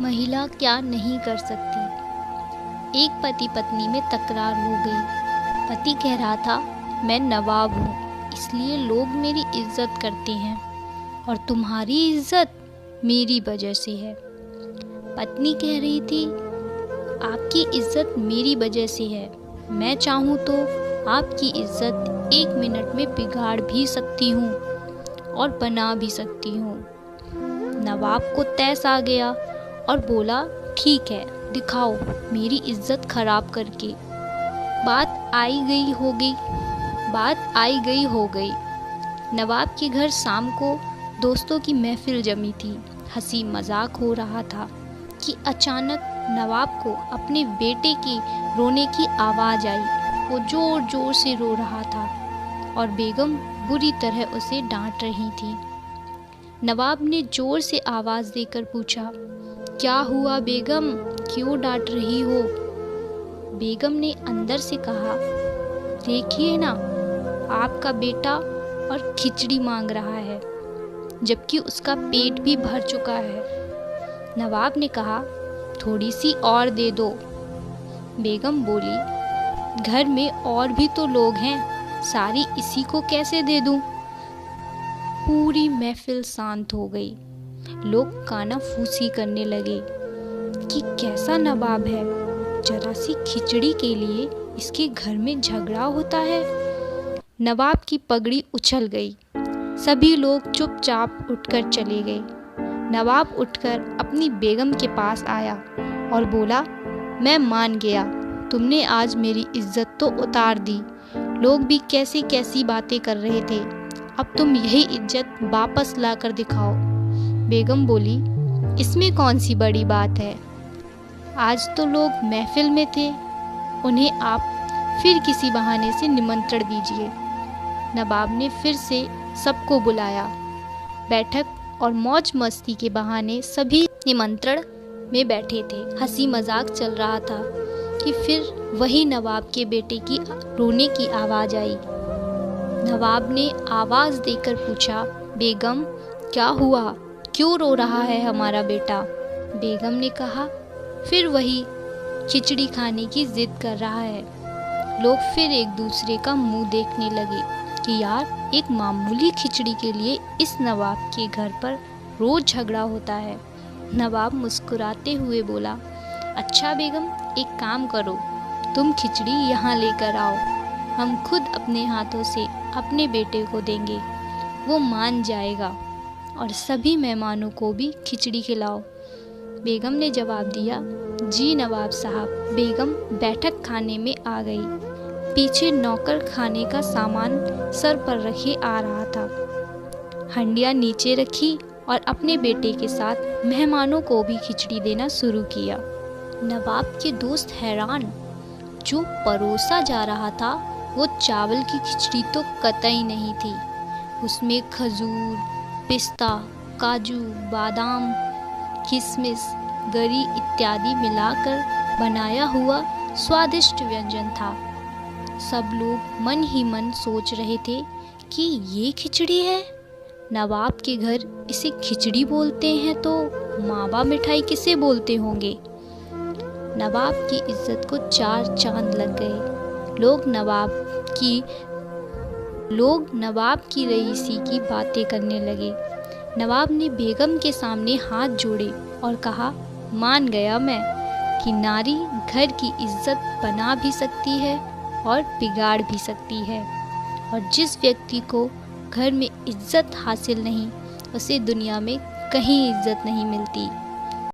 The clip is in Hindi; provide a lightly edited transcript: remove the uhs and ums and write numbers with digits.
महिला क्या नहीं कर सकती। एक पति पत्नी में तकरार हो गई। पति कह रहा था, मैं नवाब हूँ, इसलिए लोग मेरी इज्जत करते हैं और तुम्हारी इज्जत मेरी वजह से है। पत्नी कह रही थी, आपकी इज्जत मेरी वजह से है, मैं चाहूँ तो आपकी इज्जत 1 मिनट में बिगाड़ भी सकती हूँ और बना भी सकती हूँ। नवाब को तैस आ गया और बोला, ठीक है, दिखाओ मेरी इज्जत खराब करके। बात आई गई हो गई। नवाब के घर शाम को दोस्तों की महफिल जमी थी। हंसी मजाक हो रहा था कि अचानक नवाब को अपने बेटे की रोने की आवाज़ आई। वो जोर जोर से रो रहा था और बेगम बुरी तरह उसे डांट रही थी। नवाब ने जोर से आवाज़ देकर पूछा, क्या हुआ बेगम, क्यों डांट रही हो? बेगम ने अंदर से कहा, देखिए ना, आपका बेटा और खिचड़ी मांग रहा है, जबकि उसका पेट भी भर चुका है। नवाब ने कहा, थोड़ी सी और दे दो। बेगम बोली, घर में और भी तो लोग हैं, सारी इसी को कैसे दे दूं? पूरी महफिल शांत हो गई। लोग कानाफूसी करने लगे कि कैसा नवाब है, जरा सी खिचड़ी के लिए इसके घर में झगड़ा होता है। नवाब की पगड़ी उछल गई। सभी लोग चुपचाप उठकर चले गए। नवाब उठकर अपनी बेगम के पास आया और बोला, मैं मान गया, तुमने आज मेरी इज्जत तो उतार दी। लोग भी कैसी कैसी बातें कर रहे थे, अब तुम यही इज्जत वापस ला कर दिखाओ। बेगम बोली, इसमें कौन सी बड़ी बात है, आज तो लोग महफिल में थे, उन्हें आप फिर किसी बहाने से निमंत्रण दीजिए। नवाब ने फिर से सबको बुलाया। बैठक और मौज मस्ती के बहाने सभी निमंत्रण में बैठे थे। हंसी मजाक चल रहा था कि फिर वही नवाब के बेटे की रोने की आवाज़ आई। नवाब ने आवाज़ देकर पूछा, बेगम क्या हुआ, क्यों रो रहा है हमारा बेटा? बेगम ने कहा, फिर वही खिचड़ी खाने की जिद कर रहा है। लोग फिर एक दूसरे का मुंह देखने लगे कि यार, एक मामूली खिचड़ी के लिए इस नवाब के घर पर रोज झगड़ा होता है। नवाब मुस्कुराते हुए बोला, अच्छा बेगम, एक काम करो, तुम खिचड़ी यहाँ लेकर आओ, हम खुद अपने हाथों से अपने बेटे को देंगे, वो मान जाएगा, और सभी मेहमानों को भी खिचड़ी खिलाओ। बेगम ने जवाब दिया, जी नवाब साहब। बेगम बैठक खाने में आ गई। पीछे नौकर खाने का सामान सर पर रखे आ रहा था। हंडिया नीचे रखी और अपने बेटे के साथ मेहमानों को भी खिचड़ी देना शुरू किया। नवाब के दोस्त हैरान। जो परोसा जा रहा था वो चावल की खिचड़ी तो कतई नहीं थी। उसमें खजूर, पिस्ता, काजू, बादाम, किशमिश, गरी इत्यादि मिलाकर बनाया हुआ स्वादिष्ट व्यंजन था। सब लोग मन ही मन सोच रहे थे कि ये खिचड़ी है। नवाब के घर इसे खिचड़ी बोलते हैं तो मावा मिठाई किसे बोलते होंगे। नवाब की इज्जत को 4 चांद लग गए। लोग नवाब की रईसी की बातें करने लगे। नवाब ने बेगम के सामने हाथ जोड़े और कहा, मान गया मैं कि नारी घर की इज्जत बना भी सकती है और बिगाड़ भी सकती है, और जिस व्यक्ति को घर में इज्जत हासिल नहीं, उसे दुनिया में कहीं इज्जत नहीं मिलती।